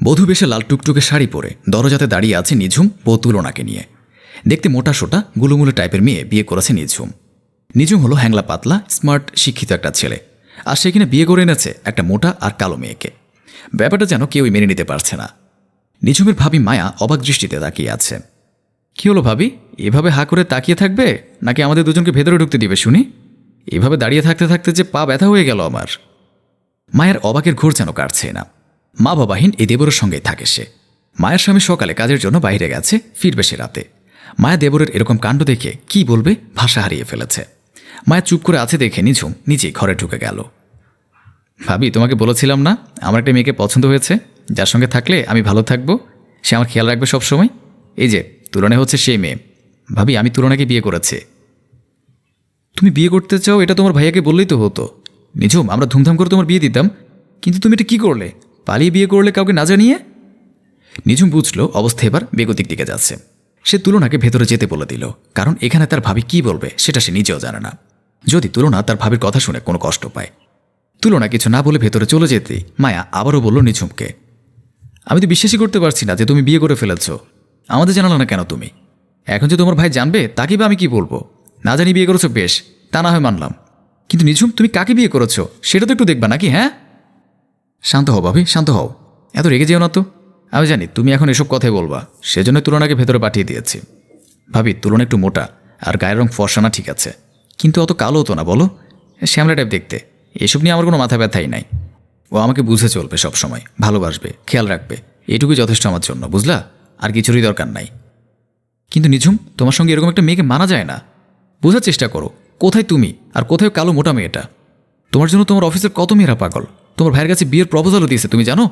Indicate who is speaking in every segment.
Speaker 1: বধূ বেশে লাল টুকটুকে শাড়ি পরে দরজাতে দাঁড়িয়ে আছে নিঝুম ও তুলনাকে নিয়ে। দেখতে মোটা সোটা গুলুমুলু টাইপের মেয়ে বিয়ে করেছে নিঝুম। নিঝুম হলো হ্যাংলা পাতলা স্মার্ট শিক্ষিত একটা ছেলে, আর সে কিনা বিয়ে করে এনেছে একটা মোটা আর কালো মেয়েকে। ব্যাপারটা যেন কেউই মেনে নিতে পারছে না। নিঝুমের ভাবি মায়া অবাক দৃষ্টিতে তাকিয়ে আছে। কি হলো ভাবি, এভাবে হা করে তাকিয়ে থাকবে নাকি আমাদের দুজনকে ভেতরে ঢুকতে দিবে শুনি? এভাবে দাঁড়িয়ে থাকতে থাকতে যে পা ব্যথা হয়ে গেল আমার। মায়ের অবাকের ঘোর যেন কাটছে না। মা বাবাহীন এই দেবরের সঙ্গেই থাকে সে। মায়ের স্বামী সকালে কাজের জন্য বাইরে গেছে, ফিরবে সে রাতে। মায়া দেবরের এরকম কাণ্ড দেখে কি বলবে ভাষা হারিয়ে ফেলেছে। মায়া চুপ করে আছে দেখে নিঝুম নিজেই ঘরে ঢুকে গেল। ভাবি, তোমাকে বলেছিলাম না আমার একটা মেয়েকে পছন্দ হয়েছে, যার সঙ্গে থাকলে আমি ভালো থাকবো, সে আমার খেয়াল রাখবে সব সময়। এই যে তুলনা হচ্ছে সেই মেয়ে। ভাবি, আমি তুলনাকে বিয়ে করেছি। তুমি বিয়ে করতে চাও এটা তোমার ভাইয়াকে বললেই তো হতো। নিঝুম, আমরা ধুমধাম করে তোমার বিয়ে দিতাম, কিন্তু তুমি এটা কী করলে? পালিয়ে বিয়ে করলে কাউকে না জানিয়ে। নিঝুম বুঝলো অবস্থা এবার বেগতিক দিকে যাচ্ছে। সে তুলনাকে ভেতরে যেতে বলে দিল, কারণ এখানে তার ভাবি কি বলবে সেটা সে নিজেও জানে না। যদি তুলনা তার ভাবির কথা শুনে কোনো কষ্ট পায়। তুলনা কিছু না বলে ভেতরে চলে যেতেই মায়া আবারও বলল নিঝুমকে, আমি তো বিশ্বাসই করতে পারছি না যে তুমি বিয়ে করে ফেলেছ। আমাদের জানালো না কেন তুমি? এখন যে তোমার ভাই জানবে তাকে বা আমি কি বলবো? না জানি বিয়ে করেছো বেশ, তা না হয় মানলাম, কিন্তু নিঝুম তুমি কাকে বিয়ে করেছো সেটা তো একটু দেখবা নাকি? হ্যাঁ, শান্ত হও ভাবি, শান্ত হও, এত রেগে যেও না তো। আমি জানি তুমি এখন এসব কথাই বলবা, সেজন্য তুলনাকে ভেতরে পাঠিয়ে দিয়েছি। ভাবি, তুলনা একটু মোটা আর গায়ের রং ফর্সা না, ঠিক আছে, কিন্তু অত কালো তো না, বলো? শ্যামলা টাইপ দেখতে। এসব নিয়ে আমার কোনো মাথা ব্যথাই নাই। ও আমাকে বুঝে চলবে সব সময়, ভালোবাসবে, খেয়াল রাখবে, এটুকুই যথেষ্ট আমার জন্য, বুঝলা? আর কিছুরই দরকার নাই। কিন্তু নিঝুম, তোমার সঙ্গে এরকম একটা মেয়েকে মানা যায় না। বোঝার চেষ্টা করো, কোথায় তুমি আর কোথায় কালো মোটা মেয়েটা? তোমার জন্য তোমার অফিসের কত মেয়েরা পাগল। তোমার ভাইয়ের কাছে বিয়ের প্রপোজালও দিয়েছে, তুমি জানো?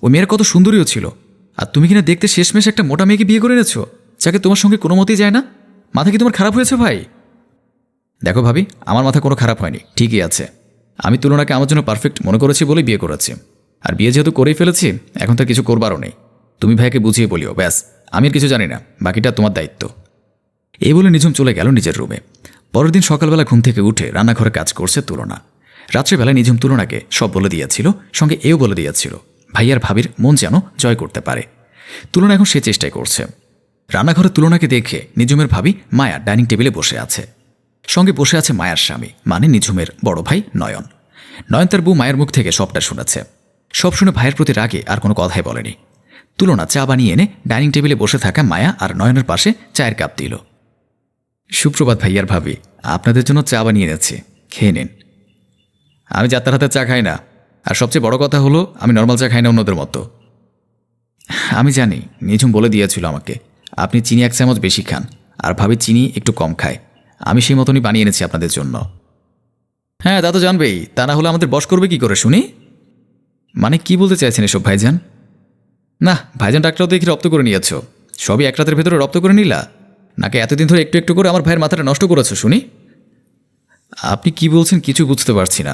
Speaker 1: ওই মেয়ের কত সুন্দরীও ছিল, আর তুমি কিনা দেখতে শেষমেশ একটা মোটা মেয়েকে বিয়ে করে এনেছো, যাকে তোমার সঙ্গে কোনো মতেই যায় না। মাথা কি তোমার খারাপ হয়েছে ভাই? দেখো ভাবি, আমার মাথা কোনো খারাপ হয়নি, ঠিকই আছে। আমি তুলনাকে আমার জন্য পারফেক্ট মনে করেছি বলেই বিয়ে করেছি, আর বিয়ে যেহেতু করেই ফেলেছি এখন তার কিছু করবারও নেই। তুমি ভাইকে বুঝিয়ে বলিও, ব্যাস। আমি আর কিছু জানি না, বাকিটা তোমার দায়িত্ব। এই বলে নিঝুম চলে গেল নিজের রুমে। পরের দিন সকালবেলা ঘুম থেকে উঠে রান্নাঘরে কাজ করছে তুলনা। রাত্রেবেলায় নিঝুম তুলনাকে সব বলে দিয়েছিল, সঙ্গে এও বলে দিয়েছিল ভাইয়ার ভাবির মন যেন জয় করতে পারে। তুলনা এখন সে চেষ্টাই করছে। রান্নাঘরে তুলনাকে দেখে নিঝুমের ভাবি মায়া ডাইনিং টেবিলে বসে আছে। সঙ্গে বসে আছে মায়ার স্বামী, মানে নিঝুমের বড় ভাই নয়ন। নয়ন তার বউ মায়ের মুখ থেকে সবটা শুনেছে। সব শুনে ভাইয়ের প্রতি রাগে আর কোনো কথাই বলেনি। তুলনা চা বানিয়ে এনে ডাইনিং টেবিলে বসে থাকা মায়া আর নয়নের পাশে চায়ের কাপ দিল। সুপ্রভাত ভাইয়ার ভাবি, আপনাদের জন্য চা বানিয়ে এনেছি, খেয়ে নিন। আমি যাত্রার হাতে চা খাই না, আর সবচেয়ে বড় কথা হলো আমি নর্মাল চা খাই না অন্যদের মতো। আমি জানি, নিঝুম বলে দিয়েছিল আমাকে আপনি চিনি 1 চামচ বেশি খান, আর ভাবি চিনি একটু কম খায়। আমি সেই মতনই বানিয়ে এনেছি আপনাদের জন্য। হ্যাঁ, তা তো জানবেই, তা না হলে আমাদের বশ করবে কি করে শুনি? মানে কি বলতে চাইছেন এসব ভাইজান? না ভাইজান, ডাক্তারও দেখি রপ্ত করে নিয়েছ, সবই এক রাতের ভেতরে রপ্ত করে নিলা, নাকি এতদিন ধরে একটু একটু করে আমার ভাইয়ের মাথাটা নষ্ট করেছো শুনি? আপনি কি বলছেন কিছু বুঝতে পারছি না।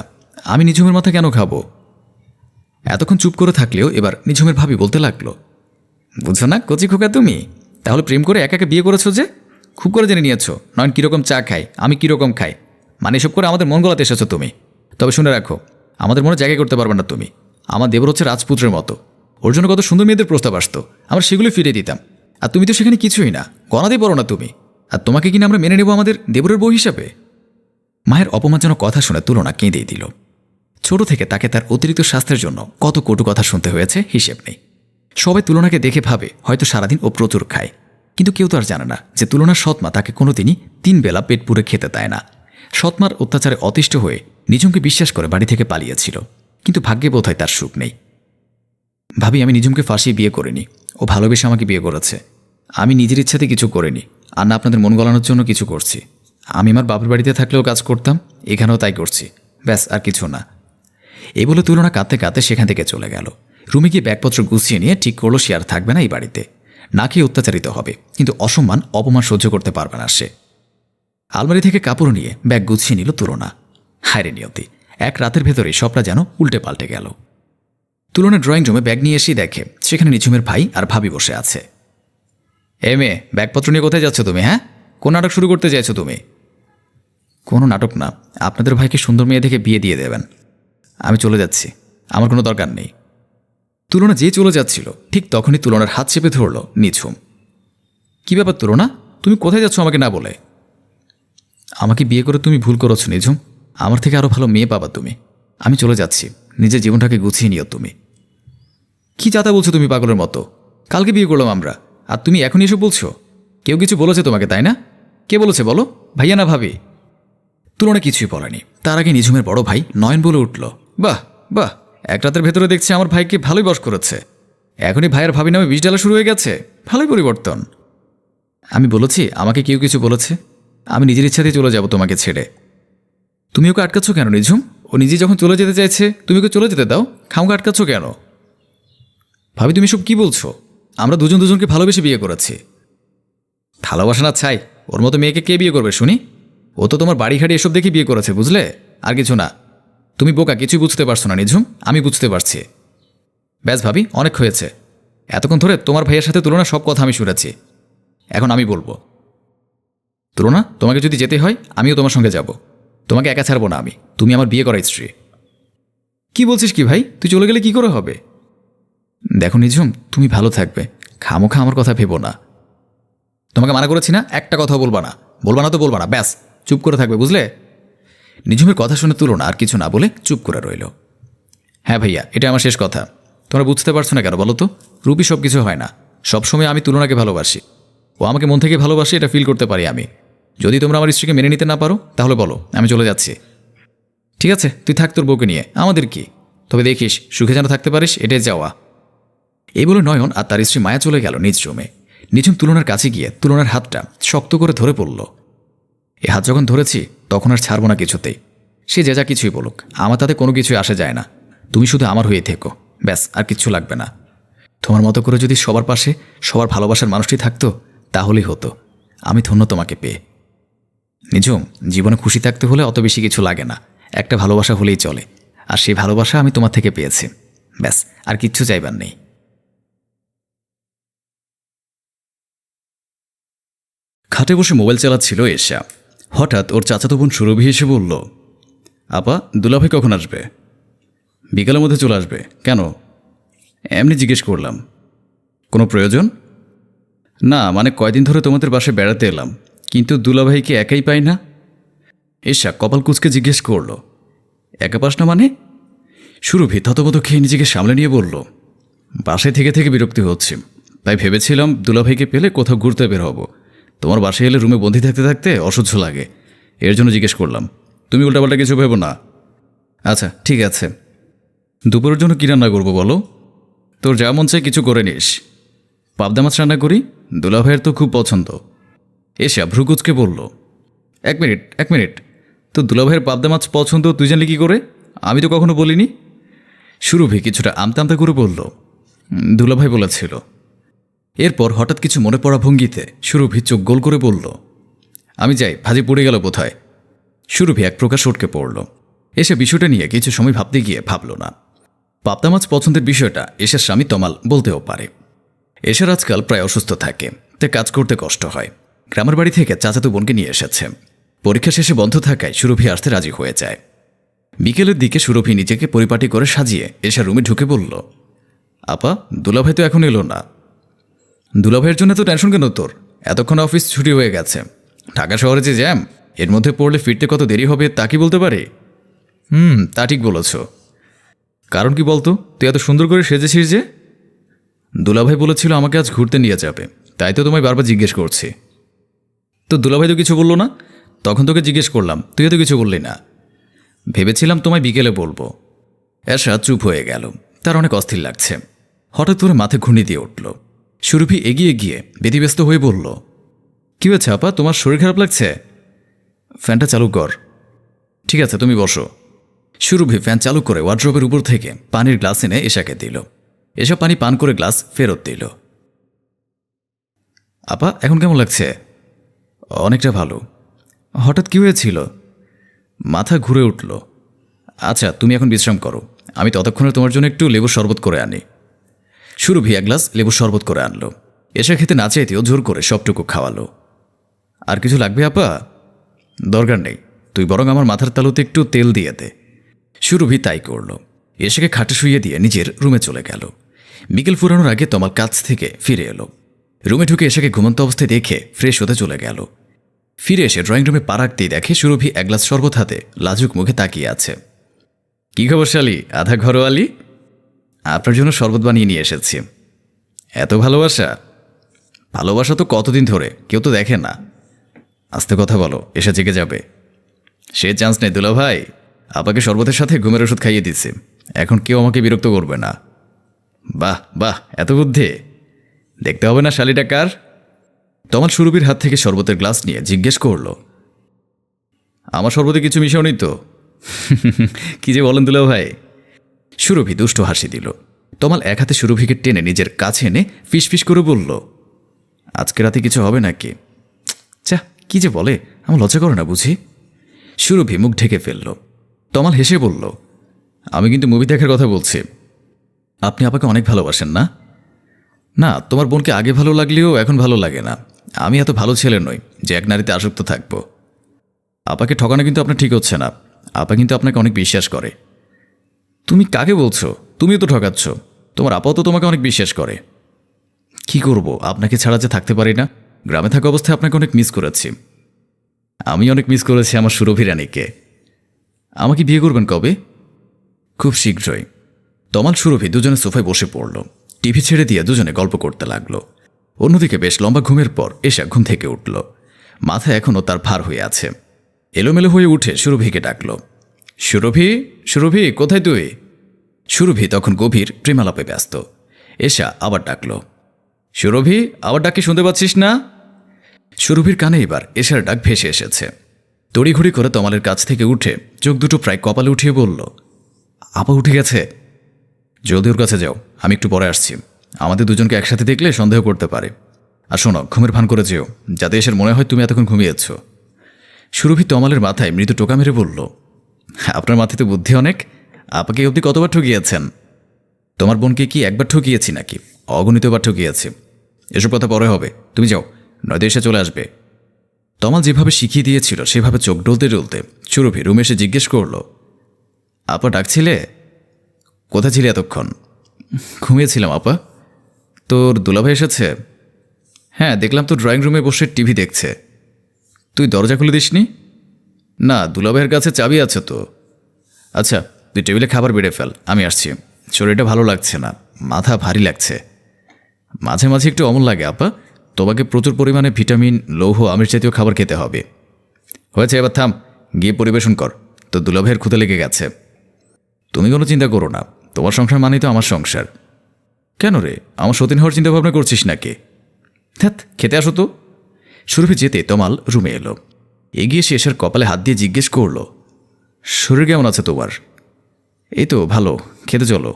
Speaker 1: আমি নিঝুমের মাথা কেন খাবো? এতক্ষণ চুপ করে থাকলেও এবার নিঝুমের ভাবি বলতে লাগলো, বুঝছো না কচি খোকা তুমি? তাহলে প্রেম করে একা একা বিয়ে করেছো যে? খুব করে জেনে নিয়েছো নয়ন কীরকম চা খায়, আমি কীরকম খাই, মানে এসব করে আমাদের মন গলাতে এসেছো তুমি। তবে শুনে রাখো, আমাদের মনে জায়গা করতে পারবে না তুমি। আমার দেবর হচ্ছে রাজপুত্রের মতো, ওর জন্য কত সুন্দর মেয়েদের প্রস্তাব আসতো, আমরা সেগুলো ফিরিয়ে দিতাম। আর তুমি তো সেখানে কিছুই না, গণাতেই পারো না তুমি। আর তোমাকে কিনা আমরা মেনে নেব আমাদের দেবরের বউ হিসাবে? মায়ের অপমানজনক কথা শুনে তুলনা কেঁদেই দিল। ছোট থেকে তাকে তার অতিরিক্ত স্বাস্থ্যের জন্য কত কটু কথা শুনতে হয়েছে হিসেব নেই। সবাই তুলনাকে দেখে ভাবে হয়তো সারাদিন ও প্রচুর খায়, কিন্তু কেউ তো আর জানে না যে তুলনার সৎমা তাকে কোনোদিনই 3 বেলা পেট পুরে খেতে দেয় না। সৎমার অত্যাচারে অতিষ্ঠ হয়ে নিঝুমকে বিশ্বাস করে বাড়ি থেকে পালিয়েছিল, কিন্তু ভাগ্যে বোধ হয় তার সুখ নেই। ভাবি, আমি নিঝুমকে ফাঁসিয়ে বিয়ে করিনি, ও ভালোবেসে আমাকে বিয়ে করেছে। আমি নিজের ইচ্ছাতে কিছু করিনি, আর না আপনাদের মন গলানোর জন্য কিছু করছি। আমি আমার বাপের বাড়িতে থাকলেও কাজ করতাম, এখানেও তাই করছি, ব্যাস, আর কিছু না। এই বলে তুলনা কাঁদতে কাঁদতে সেখান থেকে চলে গেল। রুমে গিয়ে ব্যাগপত্র গুছিয়ে নিয়ে ঠিক করলো সে আর থাকবে না এই বাড়িতে। না খেয়ে অত্যাচারিত হবে, কিন্তু অসম্মান অপমান সহ্য করতে পারবে না সে। আলমারি থেকে কাপড় নিয়ে ব্যাগ গুছিয়ে নিল তুলনা। হায়রে নিয়তি, এক রাতের ভেতরে সবটা যেন উল্টে পাল্টে গেল। তুলনা ড্রয়িং রুমে ব্যাগ নিয়ে এসেই দেখে সেখানে নিঝুমের ভাই আর ভাবি বসে আছে। মেয়ে, ব্যাগপত্র নিয়ে কোথায় যাচ্ছ তুমি? হ্যাঁ, কোন নাটক শুরু করতে চাইছো তুমি? কোনো নাটক না, আপনাদের ভাইকে সুন্দর মেয়ে দেখে বিয়ে দিয়ে দেবেন। আমি চলে যাচ্ছি, আমার কোনো দরকার নেই। তুলনা যে চলে যাচ্ছিল ঠিক তখনই তুলনার হাত চেপে ধরল নিঝুম। কি ব্যাপার তুলনা, তুমি কোথায় যাচ্ছ আমাকে না বলে? আমাকে বিয়ে করে তুমি ভুল করেছো নিঝুম, আমার থেকে আরও ভালো মেয়ে পাবা তুমি। আমি চলে যাচ্ছি, নিজের জীবনটাকে গুছিয়ে নিও তুমি। কি যাতা বলছো তুমি পাগলের মতো? কালকে বিয়ে করলাম আমরা, আর তুমি এখন এসব বলছো? কেউ কিছু বলেছে তোমাকে তাই না? কে বলেছে বলো, ভাইয়া না ভাবি? তুলনা কিছুই বলেনি। তার আগে নিঝুমের বড় ভাই নয়ন বলে উঠল, বাহ বাহ, এক রাতের ভেতরে দেখছি আমার ভাইকে ভালোই বশ করেছে। এখনই ভাইয়ের ভাবি নামে বিষ ঢালা শুরু হয়ে গেছে, ভালোই পরিবর্তন। আমি বলেছি আমাকে কেউ কিছু বলেছে? আমি নিজের ইচ্ছাতেই চলে যাব তোমাকে ছেড়ে। তুমি ওকে আটকাচ্ছ কেন নিঝুম? ও নিজে যখন চলে যেতে চাইছে তুমি ওকে চলে যেতে দাও, খামকে আটকাচ্ছ কেন? ভাবি তুমি সব কি বলছো? আমরা দুজন দুজনকে ভালোবেসে বিয়ে করেছি। ভালোবাসা না ছাই, ওর মতো মেয়েকে কে বিয়ে করবে শুনি? ও তো তোমার বাড়ি ঘাড়ি এসব দেখে বিয়ে করেছে, বুঝলে? আর কিছু না। তুমি বোকা, কিছুই বুঝতে পারছো না নিঝুম, আমি বুঝতে পারছি। ব্যাস ভাবি, অনেক হয়েছে। এতক্ষণ ধরে তোমার ভাইয়ের সাথে তুলনা সব কথা আমি শুনেছি, এখন আমি বলবো। তুলনা, তোমাকে যদি যেতে হয় আমিও তোমার সঙ্গে যাব, তোমাকে একা ছাড়বো না আমি, তুমি আমার বিয়ে করা স্ত্রী। কি বলছিস কি ভাই, তুই চলে গেলে কি করে হবে? দেখো নিঝুম, তুমি ভালো থাকবে, খামোখা আমার কথা ভেবো না। তোমাকে মানা করেছি না, একটা কথা বলবা না। বলবা না তো বলবা না, ব্যাস চুপ করে থাকবে, বুঝলে? নিঝুমের কথা শুনে তুলনা আর কিছু না বলে চুপ করে রইল। হ্যাঁ ভাইয়া, এটা আমার শেষ কথা। তোমরা বুঝতে পারছো না কেন বলো তো? রূপী সব কিছু হয় না, সবসময় আমি তুলনাকে ভালোবাসি, ও আমাকে মন থেকে ভালোবাসি, এটা ফিল করতে পারি আমি। যদি তোমরা আমার স্ত্রীকে মেনে নিতে না পারো তাহলে বলো, আমি চলে যাচ্ছি। ঠিক আছে, তুই থাক তোর বউকে নিয়ে, আমাদের কি? তবে দেখিস সুখে যেন থাকতে পারিস, এটাই যাওয়া। এই বলে নয়ন আর তার স্ত্রী মায়া চলে গেল নিজ রুমে। নিঝুম তুলনার কাছে গিয়ে তুলনার হাতটা শক্ত করে ধরে পড়ল। এ হাত যখন ধরেছি তখন আর ছাড়বো না কিছুতেই, সে যে যা কিছুই বলুক, আমার তাতে কোনো কিছুই আসে যায় না। তুমি শুধু আমার হয়ে থেকো, ব্যাস আর কিচ্ছু লাগবে না। তোমার মতো করে যদি সবার পাশে সবার ভালোবাসার মানুষটি থাকতো তাহলেই হতো। আমি ধন্য তোমাকে পেয়ে। নিঝুম, জীবনে খুশি থাকতে হলে অত বেশি কিছু লাগে না, একটা ভালোবাসা হলেই চলে, আর সেই ভালোবাসা আমি তোমার থেকে পেয়েছি, ব্যাস আর কিচ্ছু চাইবার নেই। খাটে বসে মোবাইল চালাচ্ছিল এশা। হঠাৎ ওর চাচাতো বোন সুরভি এসে বলল, আপা দুলাভাই কখন আসবে? বিকালের মধ্যে চলে আসবে। কেন? এমনি জিজ্ঞেস করলাম। কোনো প্রয়োজন? না, মানে কয়দিন ধরে তোমাদের বাসায় বেড়াতে এলাম, কিন্তু দুলাভাইকে একাই পাই না। এশা কপাল কুচকে জিজ্ঞেস করল, একা পাস না মানে? সুরভি থতমত খেয়ে নিজেকে সামলে নিয়ে বলল, বাসায় থেকে থেকে বিরক্তি হচ্ছে, তাই ভেবেছিলাম দুলাভাইকে পেলে কোথাও ঘুরতে বের হব। তোমার বাসায় এলে রুমে বন্দি থাকতে থাকতে অসহ্য লাগে, এর জন্য জিজ্ঞেস করলাম। তুমি উল্টাপাল্টা কিছু ভেবো না। আচ্ছা ঠিক আছে। দুপুরের জন্য কী রান্না করবো বলো? তোর যা মন চায় কিছু করে নিস। পাবদা মাছ রান্না করি, দুলাভাইয়ের তো খুব পছন্দ। এসা ভ্রুকুচকে বলল, এক মিনিট এক মিনিট, তো দুলাভাইয়ের পাবদা মাছ পছন্দ তুই জানলি কী করে? আমি তো কখনো বলিনি। সুরভি কিছুটা আমতা আমতা করে বলল, দুলাভাই বলেছিল। এরপর হঠাৎ কিছু মনে পড়া ভঙ্গিতে সুরভি চোখ গোল করে বলল, আমি যাই, ভাজি পড়ে গেল বোধহয়। সুরভি এক প্রকার সটকে পড়ল। এসে বিষয়টা নিয়ে কিছু সময় ভাবতে গিয়ে ভাবল না। পাবদা মাছ পছন্দের বিষয়টা এশার স্বামী তমাল বলতেও পারে। এশার আজকাল প্রায় অসুস্থ থাকে, তাই কাজ করতে কষ্ট হয়। গ্রামের বাড়ি থেকে চাচাতো বোনকে নিয়ে এসেছে। পরীক্ষা শেষে বন্ধ থাকায় সুরভি আসতে রাজি হয়ে যায়। বিকেলের দিকে সুরভি নিজেকে পরিপাটি করে সাজিয়ে এশার রুমে ঢুকে বলল, আপা দুলাভাই তো এখন এলো না। দুলাভাইয়ের জন্য তো টেনশন কেন তোর? এতক্ষণ অফিস ছুটি হয়ে গেছে। ঢাকা শহরে যে জ্যাম, এর মধ্যে পড়লে ফিরতে কত দেরি হবে তা কি বলতে পারি? তা ঠিক বলেছ। কারণ কি বলতো, তুই এত সুন্দর করে সেজেছিস যে? দুলাভাই বলেছিল আমাকে আজ ঘুরতে নিয়ে যাবে, তাই তো তোমায় বারবার জিজ্ঞেস করছি। তো দুলাভাই তো কিছু বললো না? তখন তোকে জিজ্ঞেস করলাম, তুইও তো কিছু বললি না। ভেবেছিলাম তোমায় বিকেলে বলবো। এশা চুপ হয়ে গেল, তার অনেক অস্থির লাগছে। হঠাৎ করে মাথা ঘুর্নি দিয়ে উঠল। সুরভি এগিয়ে গিয়ে ব্যতিব্যস্ত হয়ে বলল, কী হয়েছে আপা, তোমার শরীর খারাপ লাগছে? ফ্যানটা চালু কর। ঠিক আছে, তুমি বসো। সুরভি ফ্যান চালু করে ওয়ার্ড্রোবের উপর থেকে পানির গ্লাস এনে এশাকে দিল। এসব পানি পান করে গ্লাস ফেরত দিল। আপা এখন কেমন লাগছে? অনেকটা ভালো। হঠাৎ কী হয়েছিল? মাথা ঘুরে উঠল। আচ্ছা তুমি এখন বিশ্রাম করো, আমি ততক্ষণে তোমার জন্য একটু লেবুর শরবত করে আনি। সুরভি এক গ্লাস লেবুর শরবত করে আনলো। এসে খেতে না চাইতেও জোর করে সবটুকু খাওয়ালো। আর কিছু লাগবে আপা? দরকার নেই, তুই বরং আমার মাথার তালুতে একটু তেল দিয়ে দে। সুরভি তাই করল। এসেকে খাটে শুইয়ে দিয়ে নিজের রুমে চলে গেল। বিকেল ফুরানোর আগে তমাল কাছ থেকে ফিরে এলো। রুমে ঢুকে এশাকে ঘুমন্ত অবস্থায় দেখে ফ্রেশ হতে চলে গেল। ফিরে এসে ড্রয়িং রুমে পা রাখতেই দেখে সুরভি এক গ্লাস শরবত হাতে লাজুক মুখে তাকিয়ে আছে। কি খবর শালি, আধা ঘরোয়ালি? আপনার জন্য শরবত বানিয়ে নিয়ে এসেছি। এত ভালোবাসা? ভালোবাসা তো কতদিন ধরে, কেউ তো দেখে না। আস্তে কথা বলো, এসে জেগে যাবে। সে চান্স নেই দুলা ভাই, আপাকে শরবতের সাথে ঘুমের ওষুধ খাইয়ে দিচ্ছে, এখন কেউ আমাকে বিরক্ত করবে না। বাহ বাহ, এত বুদ্ধি। দেখতে হবে না শালিটা কার? তমাল সুরভির হাত থেকে শরবতের গ্লাস নিয়ে জিজ্ঞেস করল, আমার শরবতে কিছু মিশাওনি তো? কি যে বলেন দুলা ভাই। সুরভি দুষ্ট হাসি দিল। তমাল এক হাতে সুরভিকে টেনে নিজের কাছে এনে ফিসফিস করে বলল, আজকে রাতে কিছু হবে নাকি? চা, কি যে বলে, আমার লজ্জা করে না বুঝি? সুরভি মুখ ঢেকে ফেলল। তমাল হেসে বলল, আমি কিন্তু মুভি দেখার কথা বলছি। আপনি আপাকে অনেক ভালোবাসেন না? না, তোমার বোনকে আগে ভালো লাগলেও এখন ভালো লাগে না। আমি এত ভালো ছেলে নই যে এক নারীতে আসক্ত থাকব। আপাকে ঠকানো কিন্তু আপনার ঠিক হচ্ছে না। আপা কিন্তু আপনাকে অনেক বিশ্বাস করে। তুমি কাকে বলছো? তুমিও তো ঠকাচ্ছ। তোমার আপাও তো তোমাকে অনেক বিশ্বাস করে। কি করব, আপনাকে ছাড়া যে থাকতে পারি না। গ্রামে থাকা অবস্থায় আপনাকে অনেক মিস করেছি। আমি অনেক মিস করেছি আমার সুরভি রানীকে। আমাকে বিয়ে করবেন কবে? খুব শীঘ্রই। তমাল সুরভি দুজনে সোফায় বসে পড়ল। টিভি ছেড়ে দিয়ে দুজনে গল্প করতে লাগলো। অন্যদিকে বেশ লম্বা ঘুমের পর এশা ঘুম থেকে উঠল। মাথা এখনও তার ভার হয়ে আছে। এলোমেলো হয়ে উঠে সুরভিকে ডাকল, সুরভি, সুরভি, কোথায় তুই? সুরভি তখন গভীর প্রেমালাপে ব্যস্ত। এশা আবার ডাকল, সুরভি, আবার ডাকে শুনতে পাচ্ছিস না? সুরভির কানে এবার এশার ডাক ভেসে এসেছে। তড়িঘড়ি করে তমালের কাছ থেকে উঠে চোখ দুটো প্রায় কপালে উঠিয়ে বলল, আপা উঠে গেছে? জলদি ওর কাছে যাও, আমি একটু পরে আসছি। আমাদের দুজনকে একসাথে দেখলে সন্দেহ করতে পারে। আর শোনো, ঘুমের ভান করে যেও, যাতে এসে মনে হয় তুমি এতক্ষণ ঘুমিয়েছ। সুরভি তমালের মাথায় মৃদু টোকা মেরে বলল, আপনার মাথায় তো বুদ্ধি অনেক। আপাকে অবধি কতবার ঠকিয়েছেন? তোমার বোনকে কি একবার ঠকিয়েছি নাকি? অগণিতবার ঠকিয়েছি। এসব কথা পরে হবে, তুমি যাও, নয়তো এসে চলে আসবে। তমাল যেভাবে শিখিয়ে দিয়েছিল সেভাবে চোখ ডলতে ডলতে সুরভি রুমে এসে জিজ্ঞেস করল, আপা ডাকছিলে? কোথায় ছিলে এতক্ষণ? ঘুমিয়েছিলাম আপা। তোর দুলাভাই এসেছে? হ্যাঁ, দেখলাম তো ড্রয়িং রুমে বসে টিভি দেখছে। তুই দরজা খুলে দিসনি? না, দুলাভাইয়ের কাছে চাবি আছে তো। আচ্ছা, তুই টেবিলে খাবার বেড়ে ফেল, আমি আসছি। শরীরটা ভালো লাগছে না, মাথা ভারী লাগছে। মাঝে মাঝে একটু অমন লাগে আপা। তোমাকে প্রচুর পরিমাণে ভিটামিন, লৌহ, আমিষ জাতীয় খাবার খেতে হবে। হয়েছে, এবার থাম, গিয়ে পরিবেশন কর। তো দুলাভাইয়ের ক্ষুধা লেগে গেছে। তুমি কোনো চিন্তা করো না, তোমার সংসার মানেই তো আমার সংসার। কেন রে, আমার সতীন হওয়ার চিন্তা ভাবনা করছিস নাকি? ধ্যাৎ, খেতে আসো তো। সুরভি যেতে তমাল রুমে এলো। এগিয়ে এসে এসার কপালে হাত দিয়ে জিজ্ঞেস করল, শরীর কেমন আছে তোমার? এই তো ভালো, খেতে চলো।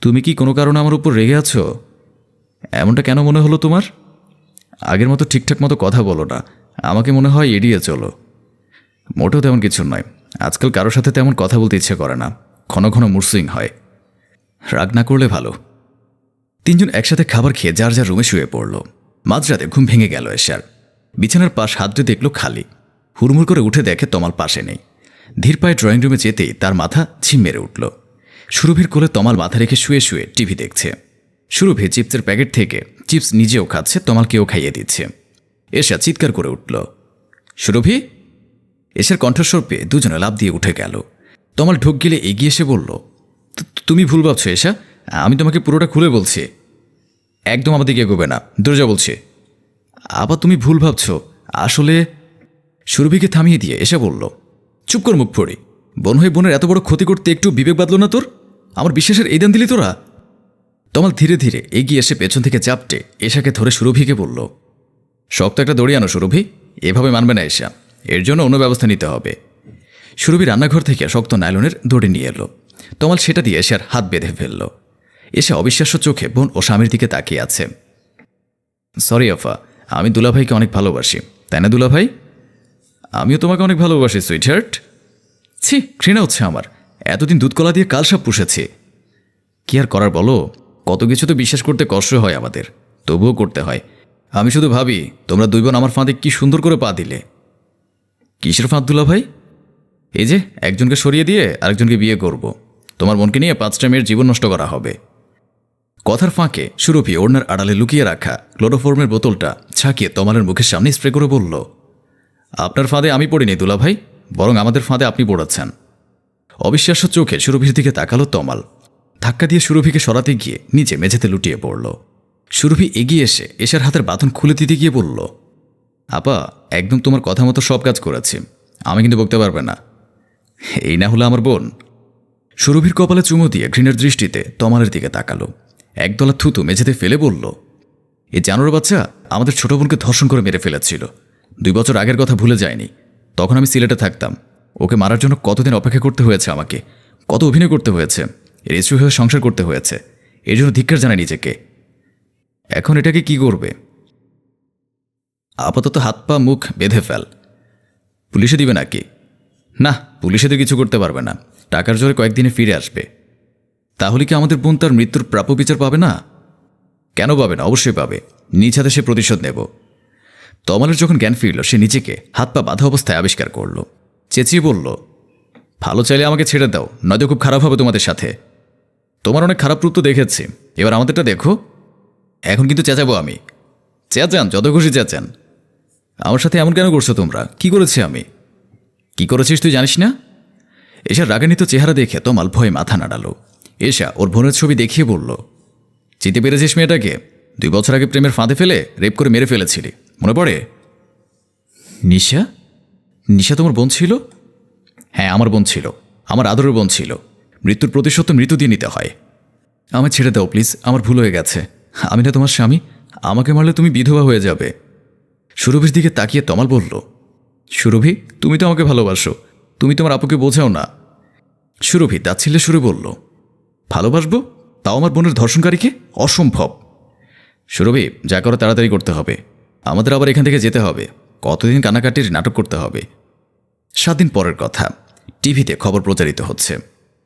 Speaker 1: তুমি কি কোনো কারণে আমার উপর রেগে আছো? এমনটা কেন মনে হলো তোমার? আগের মতো ঠিকঠাক মতো কথা বলো না, আমাকে মনে হয় এড়িয়ে চলো। মোটেও তেমন কিছু নয়, আজকাল কারোর সাথে তেমন কথা বলতে ইচ্ছে করে না, ঘন ঘন মুরসুইং হয়। রাগ না করলে ভালো। তিনজন একসাথে খাবার খেয়ে যার যার রুমে শুয়ে পড়ল। মাঝরাতে ঘুম ভেঙে গেল এশার। বিছানার পাশ হাত ধুয়ে দেখল খালি। হুড়মুড় করে উঠে দেখে তমাল পাশে নেই। ধীর পায়ে ড্রয়িং রুমে যেতেই তার মাথা ঝিম মেরে উঠল। সুরভির কোলে তমাল মাথা রেখে শুয়ে শুয়ে টিভি দেখছে। সুরভি চিপসের প্যাকেট থেকে চিপস নিজেও খাচ্ছে, তমালকেও খাইয়ে দিচ্ছে। এশা চিৎকার করে উঠল, সুরভি! এশার কণ্ঠস্বর পেয়ে দুজনে লাফ দিয়ে উঠে গেল। তমাল ঢোক গেলে এগিয়ে এসে বলল, তুমি ভুল ভাবছো এশা, আমি তোমাকে পুরোটা খুলে বলছি। একদম আমার দিকে এগোবে না, দরজা বলছে। আবার তুমি ভুল ভাবছো আসলে। সুরভিকে থামিয়ে দিয়ে এসে বলল, চুপ কর মুখ ফোড়ি। বোন হয়ে বোনের এত বড় ক্ষতি করতে একটু বিবেক বাদল না তোর? আমার বিশ্বাসের এই দান দিলি তোরা? তমাল ধীরে ধীরে এগিয়ে এসে পেছন থেকে চাপটে এশাকে ধরে সুরভিকে বলল, শক্ত একটা দড়ি আনো সুরভি, এভাবে মানবে না এশা, এর জন্য অন্য ব্যবস্থা নিতে হবে। সুরভি রান্নাঘর থেকে শক্ত নাইলনের দড়ি নিয়ে এলো। তমাল সেটা দিয়ে এশার হাত বেঁধে ফেলল। এসে অবিশ্বাস্য চোখে বোন ও স্বামীর দিকে তাকিয়ে আছে। সরি আফা, আমি দুলাভাইকে অনেক ভালোবাসি, তাই না দুলাভাই? আমিও তোমাকে অনেক ভালোবাসি সুইট হার্ট। ছি, ঘৃণা হচ্ছে আমার, এতদিন দুধকলা দিয়ে কালসাপ পুষেছি। কি আর করার বলো, কত কিছু তো বিশ্বাস করতে কষ্ট হয় আমাদের, তবুও করতে হয়। আমি শুধু ভাবি তোমরা দুই বোন আমার ফাঁদে কি সুন্দর করে পা দিলে। কিসের ফাঁদ দুলাভাই? এই যে একজনকে সরিয়ে দিয়ে আরেকজনকে বিয়ে করব, তোমার বোনকে নিয়ে 5টা মেয়ের জীবন নষ্ট করা হবে। কথার ফাঁকে সুরভি ওড়নার আড়ালে লুকিয়ে রাখা ক্লোরোফর্মের বোতলটা ছাকিয়ে তমালের মুখের সামনে স্প্রে করে বলল, আপনার ফাঁদে আমি পড়িনি দুলাভাই, বরং আমাদের ফাঁদে আপনি পড়াচ্ছেন। অবিশ্বাস্য চোখে সুরভির দিকে তাকালো তমাল। ধাক্কা দিয়ে সুরভিকে সরাতে গিয়ে নিচে মেঝেতে লুটিয়ে পড়ল। সুরভি এগিয়ে এসে এশার হাতের বাঁধন খুলে দিতে গিয়ে বলল, আপা, একদম তোমার কথা মতো সব কাজ করেছি, আমি কিন্তু বকতে পারবে না। এই না হলো আমার বোন। সুরভির কপালে চুমো দিয়ে ঘৃণের দৃষ্টিতে তমালের দিকে তাকালো। একদলা থুতু মেঝেতে ফেলে বলল, এই জানোয়ার বাচ্চা আমাদের ছোট বোনকে ধর্ষণ করে মেরে ফেলেছিল। 2 বছর আগের কথা ভুলে যায়নি। তখন আমি সিলেটে থাকতাম। ওকে মারার জন্য কতদিন অপেক্ষা করতে হয়েছে আমাকে, কত অভিনয় করতে হয়েছে, রেস্টু হয়ে সংসার করতে হয়েছে। এর জন্য ধিক্কার জানায় নিজেকে। এখন এটাকে কি করবে? আপাতত হাত পা মুখ বেঁধে ফেল। পুলিশে দিবে নাকি? না, পুলিশে তো কিছু করতে পারবে না। টাকার জোরে কয়েকদিনে ফিরে আসবে। তাহলে কি আমাদের বোন তার মৃত্যুর প্রাপ্য বিচার পাবে না? কেন পাবে না? অবশ্যই পাবে। নিজ হাতে সে প্রতিশোধ নেব। তমালের যখন জ্ঞান ফিরল, সে নিজেকে হাত পা বাঁধা অবস্থায় আবিষ্কার করল। চেঁচিয়ে বলল, ভালো চাইলে আমাকে ছেড়ে দাও, নয়তো খুব খারাপ হবে তোমাদের সাথে। তোমার অনেক খারাপ রূপ তো দেখেছি, এবার আমাদেরটা দেখো। এখন কিন্তু চেঁচাবো আমি। চেঁচান, যত খুশি চেঁচান। আমার সাথে এমন কেন করছো তোমরা? কি করেছি আমি? কি করেছিস তুই জানিস না? এশার রাগান্বিত চেহারা দেখে তমাল ভয়ে মাথা নাড়ালো। এশা ওর বোনের ছবি দেখিয়ে বলল, চিনতে পেরেছিস মেয়েটাকে? 2 বছর আগে প্রেমের ফাঁদে ফেলে রেপ করে মেরে ফেলেছিলি, মনে পড়ে? নিশা? নিশা তোমার বোন ছিল? হ্যাঁ, আমার বোন ছিল, আমার আদরের বোন ছিল। মৃত্যুর প্রতিশোধ তো মৃত্যু দিয়ে নিতে হয়। আমায় ছেড়ে দাও প্লিজ, আমার ভুল হয়ে গেছে। আমি না তোমার স্বামী, আমাকে মারলে তুমি বিধবা হয়ে যাবে। সুরভির দিকে তাকিয়ে তমাল বলল, সুরভি, তুমি তো আমাকে ভালোবাসো, তুমি তোমার আপুকে বোঝাও না। সুরভি তাচ্ছিল্যের সুরে বলল, ভালোবাসবো? তাও আমার বোনের ধর্ষণকারীকে? অসম্ভব। সুরভি, যা করো তাড়াতাড়ি করতে হবে। আমাদের আবার এখান থেকে যেতে হবে। কতদিন কানাকাটির নাটক করতে হবে। 7 দিন পরের কথা। টিভিতে খবর প্রচারিত হচ্ছে।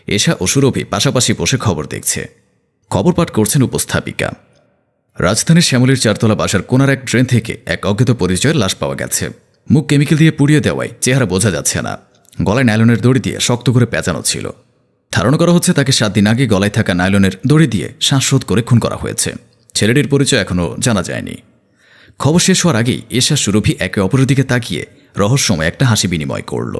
Speaker 1: এশা ও সুরভি পাশাপাশি বসে খবর দেখছে। খবর পাঠ করছেন উপস্থাপিকা। রাজধানীর শ্যামলীর 4 তলা বাসার কোনার এক ড্রেন থেকে এক অজ্ঞাত পরিচয়ের লাশ পাওয়া গেছে। মুখ কেমিক্যাল দিয়ে পুড়িয়ে দেওয়ায় চেহারা বোঝা যাচ্ছে না। গলায় নাইলনের দড়ি দিয়ে শক্ত করে পেঁচানো ছিল। ধারণা করা হচ্ছে তাকে 7 দিন আগে গলায় থাকা নাইলনের দড়ি দিয়ে শ্বাসরোধ করে খুন করা হয়েছে। ছেলেটির পরিচয় এখনও জানা যায়নি। খবর শেষ হওয়ার আগেই এশা সুরভি একে অপরের দিকে তাকিয়ে রহস্যময় একটা হাসি বিনিময় করল।